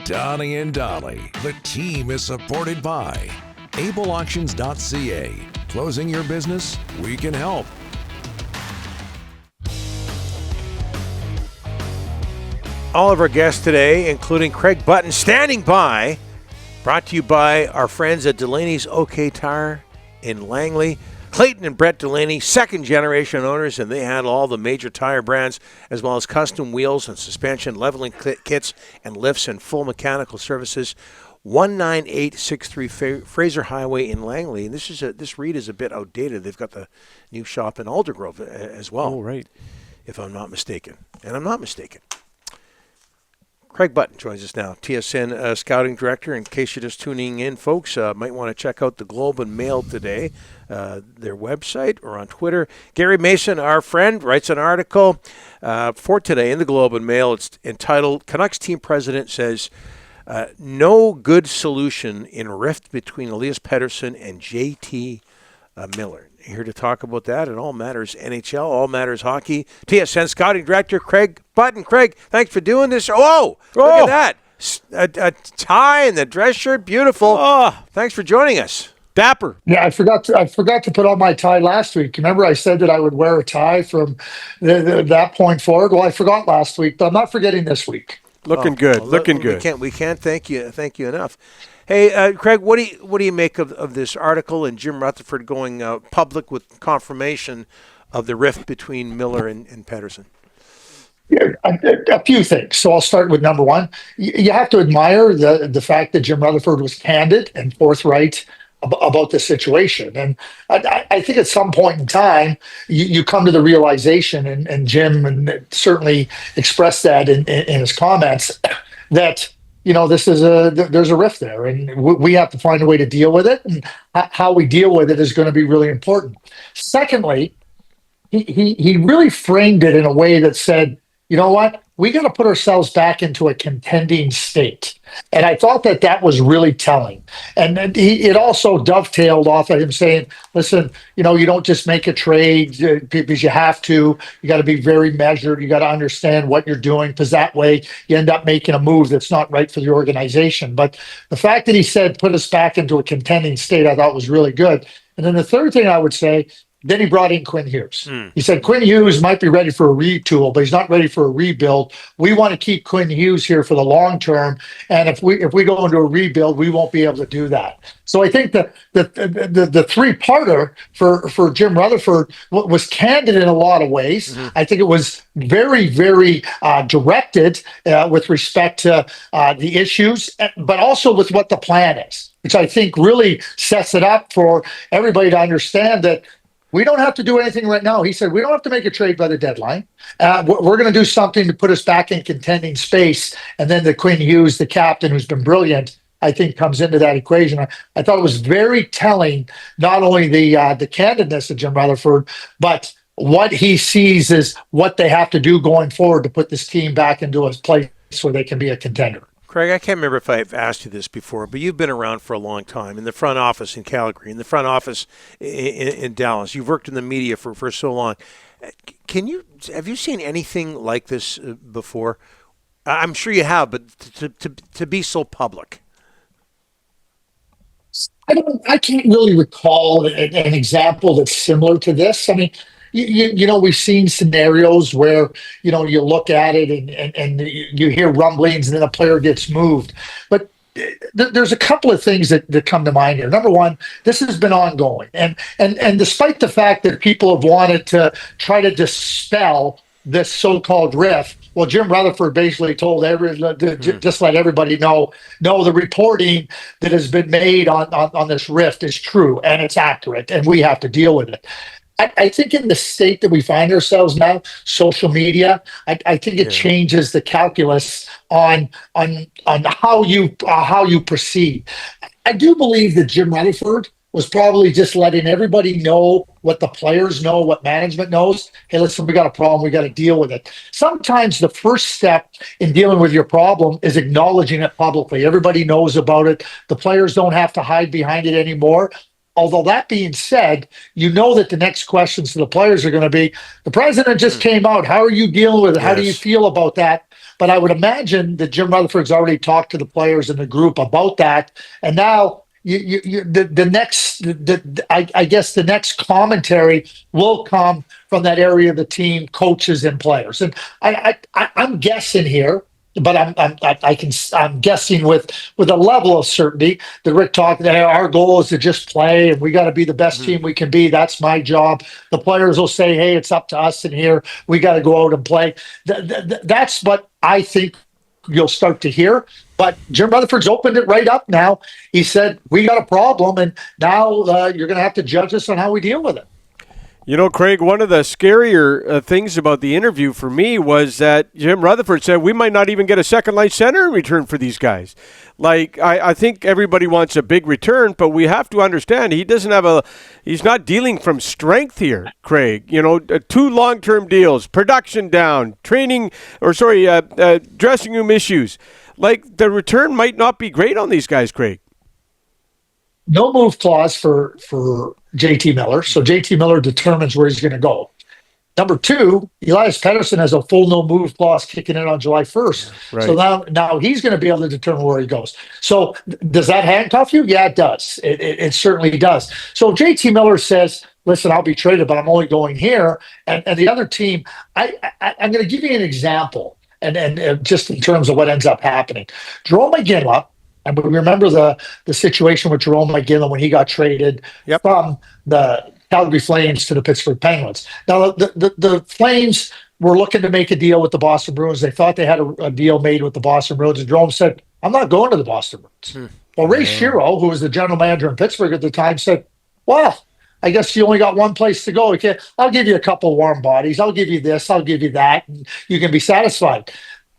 Donnie and Dolly. The team is supported by ableauctions.ca. Closing your business? We can help. All of our guests today, including Craig Button, standing by, brought to you by our friends at Delaney's OK Tire in Langley. Clayton and Brett Delaney, second-generation owners, and they handle all the major tire brands, as well as custom wheels and suspension, leveling kits, and lifts and full mechanical services. 19863 Fraser Highway in Langley. And this read is a bit outdated. They've got the new shop in Aldergrove as well. Oh, right. If I'm not mistaken. And I'm not mistaken. Craig Button joins us now, TSN Scouting Director. In case you're just tuning in, folks, might want to check out the Globe and Mail today, their website, or on Twitter. Gary Mason, our friend, writes an article for today in the Globe and Mail. It's entitled, Canucks Team President Says, No Good Solution in Rift Between Elias Pettersson and JT Miller. Here to talk about that and all matters NHL, all matters hockey. TSN Scouting Director Craig Button. Craig, thanks for doing this. Look at that. A tie and the dress shirt. Beautiful. Thanks for joining us. Dapper. Yeah, I forgot to put on my tie last week. Remember I said that I would wear a tie from that point forward? Well, I forgot last week, but I'm not forgetting this week. Looking good. Well, Looking good. We can't thank you enough. Hey, Craig, what do you make of this article and Jim Rutherford going public with confirmation of the rift between Miller and Pettersson? Yeah, a few things. So I'll start with number one. You have to admire the fact that Jim Rutherford was candid and forthright about the situation. And I think at some point in time, you come to the realization, and Jim certainly expressed that in his comments, that there's a rift there, and we have to find a way to deal with it, and how we deal with it is going to be really important. Secondly, he really framed it in a way that said, you know what, we got to put ourselves back into a contending state. And I thought that was really telling. And then it also dovetailed off of him saying, listen, you don't just make a trade because you have to. You got to be very measured. You got to understand what you're doing, because that way you end up making a move that's not right for the organization. But the fact that he said put us back into a contending state, I thought was really good. And then the third thing I would say, then he brought in Quinn Hughes. He said Quinn Hughes might be ready for a retool, but he's not ready for a rebuild. We want to keep Quinn Hughes here for the long term, and if we go into a rebuild, we won't be able to do that. So I think the three-parter for Jim Rutherford was candid in a lot of ways. I think it was very, very directed with respect to the issues, but also with what the plan is, which I think really sets it up for everybody to understand that we don't have to do anything right now. He said, we don't have to make a trade by the deadline. We're going to do something to put us back in contending space. And then the Quinn Hughes, the captain, who's been brilliant, I think comes into that equation. I thought it was very telling, not only the candidness of Jim Rutherford, but what he sees as what they have to do going forward to put this team back into a place where they can be a contender. Craig, I can't remember if I've asked you this before, but you've been around for a long time in the front office in Calgary, in the front office in Dallas. You've worked in the media for so long. Have you seen anything like this before? I'm sure you have, but to be so public. I can't really recall an example that's similar to this. I mean, we've seen scenarios where, you look at it and you hear rumblings and then a player gets moved. But there's a couple of things that come to mind here. Number one, this has been ongoing. And despite the fact that people have wanted to try to dispel this so-called rift, well, Jim Rutherford basically told just let everybody know, no, the reporting that has been made on this rift is true and it's accurate, and we have to deal with it. I think in the state that we find ourselves now, social media, I think it changes the calculus on how you proceed. I do believe that Jim Rutherford was probably just letting everybody know what the players know, what management knows. Hey, listen, we got a problem. We got to deal with it. Sometimes the first step in dealing with your problem is acknowledging it publicly. Everybody knows about it. The players don't have to hide behind it anymore. Although that being said, that the next questions to the players are going to be, the president just came out. How are you dealing with it? How do you feel about that? But I would imagine that Jim Rutherford's already talked to the players in the group about that. And now the next, I guess the next commentary will come from that area of the team, coaches and players. And I'm guessing here, but I'm guessing with a level of certainty that Rick talked that our goal is to just play and we got to be the best team we can be. That's my job. The players will say, hey, it's up to us in here. We got to go out and play. That's what I think you'll start to hear. But Jim Rutherford's opened it right up now. He said, we got a problem, and now you're going to have to judge us on how we deal with it. You know, Craig, one of the scarier things about the interview for me was that Jim Rutherford said we might not even get a second-line center in return for these guys. Like, I think everybody wants a big return, but we have to understand he's not dealing from strength here, Craig. You know, 2 long-term deals, production down, dressing room issues. Like, the return might not be great on these guys, Craig. No move clause for JT Miller. So JT Miller determines where he's going to go. Number 2, Elias Pettersson has a full no move clause kicking in on July 1st. Yeah, right. So now he's going to be able to determine where he goes. So does that handcuff you? Yeah, it does. It certainly does. So JT Miller says, listen, I'll be traded, but I'm only going here. And the other team, I'm going to give you an example. And just in terms of what ends up happening. Jerome McGinley, and we remember the situation with Jerome McGinley when he got traded from the Calgary Flames to the Pittsburgh Penguins. Now, the Flames were looking to make a deal with the Boston Bruins. They thought they had a deal made with the Boston Bruins, and Jerome said, I'm not going to the Boston Bruins. Well, Ray Shero, who was the general manager in Pittsburgh at the time, said, well, I guess you only got one place to go. Okay, I'll give you a couple warm bodies. I'll give you this. I'll give you that. And you can be satisfied.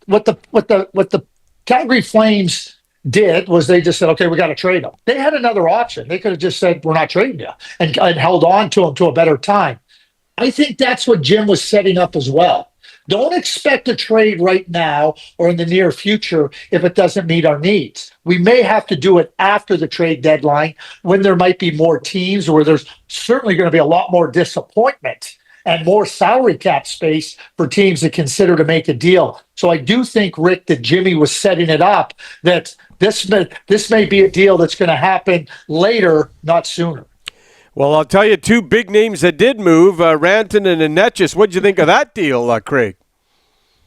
What the Calgary Flames did was they just said, okay, we got to trade him. They had another option. They could have just said, we're not trading you and held on to him to a better time. I think that's what Jim was setting up as well. Don't expect a trade right now or in the near future if it doesn't meet our needs. We may have to do it after the trade deadline when there might be more teams where there's certainly going to be a lot more disappointment and more salary cap space for teams to consider to make a deal. So I do think, Rick, that Jimmy was setting it up that this may be a deal that's going to happen later, not sooner. Well, I'll tell you 2 big names that did move, Rantanen and Netjes. What did you think of that deal, Craig?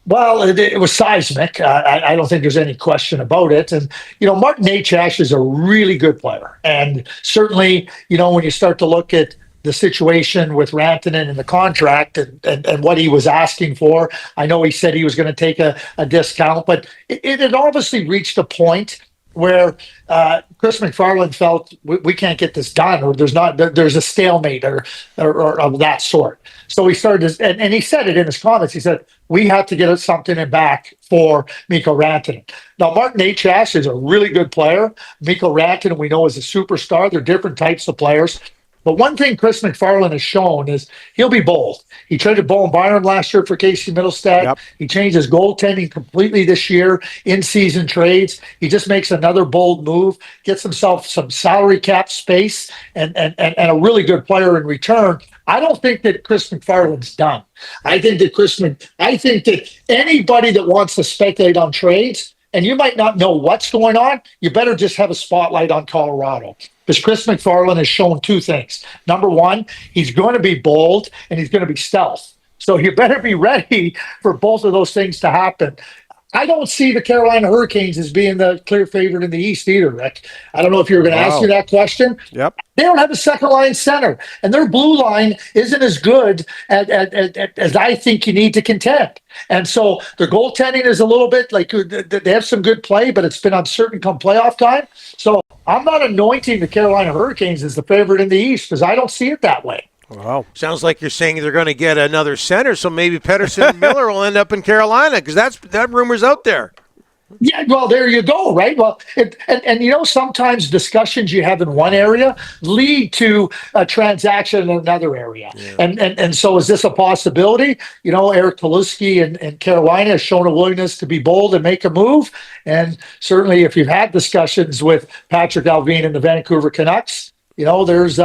Well, it was seismic. I don't think there's any question about it. And, Martin Necas is a really good player. And certainly, when you start to look at the situation with Rantanen and the contract and what he was asking for, I know he said he was going to take a discount, but it had obviously reached a point where Chris McFarland felt we can't get this done, or there's a stalemate or of that sort. So he started, and he said it in his comments. He said we have to get something back for Mikko Rantanen. Now, Martin Necas is a really good player. Mikko Rantanen, we know, is a superstar. They're different types of players. But one thing Chris McFarland has shown is he'll be bold. He traded Bowen Byram last year for Casey Middlestad. Yep. He changed his goaltending completely this year in season trades. He just makes another bold move, gets himself some salary cap space, and a really good player in return. I don't think that Chris McFarland's done. I think that anybody that wants to speculate on trades, and you might not know what's going on, you better just have a spotlight on Colorado. Because Chris McFarland has shown 2 things. Number 1, he's going to be bold and he's going to be stealth. So you better be ready for both of those things to happen. I don't see the Carolina Hurricanes as being the clear favorite in the East either, Rick. I don't know if you were going to ask me that question. Yep. They don't have a second-line center, and their blue line isn't as good as I think you need to contend. And so their goaltending is a little bit like they have some good play, but it's been uncertain come playoff time. So I'm not anointing the Carolina Hurricanes as the favorite in the East because I don't see it that way. Wow. Sounds like you're saying they're going to get another center, so maybe Pettersson and Miller will end up in Carolina because that rumor's out there. Yeah, well, there you go, right? Well, and sometimes discussions you have in one area lead to a transaction in another area. Yeah. And so is this a possibility? Eric Paluski and Carolina has shown a willingness to be bold and make a move. And certainly if you've had discussions with Patrick Allvin and the Vancouver Canucks, there's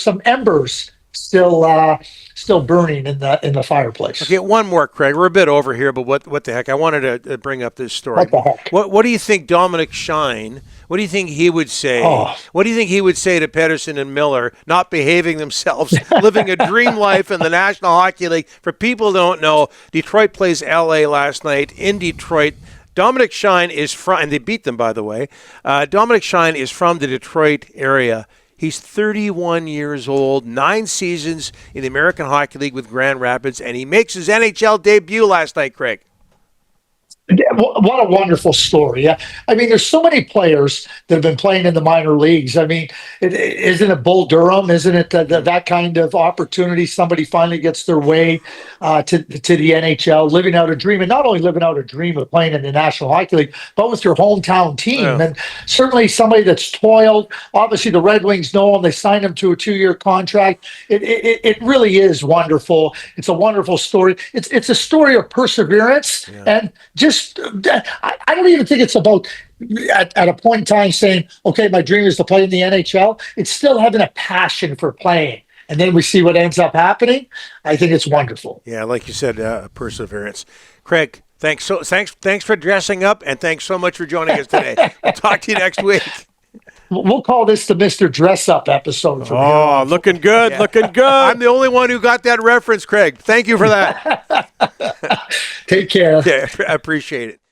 some embers still burning in the fireplace. Okay, one more, Craig. We're a bit over here, but what the heck? I wanted to bring up this story. What the heck? What do you think Dominic Shine? What do you think he would say? Oh. What do you think he would say to Pedersen and Miller not behaving themselves, living a dream life in the National Hockey League? For people who don't know, Detroit plays LA last night in Detroit. Dominic Shine is from, and they beat them, by the way. Dominic Shine is from the Detroit area. He's 31 years old, 9 seasons in the American Hockey League with Grand Rapids, and he makes his NHL debut last night, Craig. What a wonderful story. Yeah. I mean, there's so many players that have been playing in the minor leagues. I mean, isn't it Bull Durham? Isn't it that kind of opportunity? Somebody finally gets their way to the NHL, living out a dream, and not only living out a dream of playing in the National Hockey League, but with your hometown team. Yeah. And certainly somebody that's toiled. Obviously, the Red Wings know him. They signed him to a 2-year contract. It really is wonderful. It's a wonderful story. It's a story of perseverance and just. I don't even think it's about at a point in time saying, okay, my dream is to play in the NHL. It's still having a passion for playing. And then we see what ends up happening. I think it's wonderful. Yeah, like you said, perseverance. Craig, thanks for dressing up, and thanks so much for joining us today. We'll talk to you next week. We'll call this the Mr. Dress Up episode. From here on. Looking good, looking good. I'm the only one who got that reference, Craig. Thank you for that. Take care. Yeah, I appreciate it.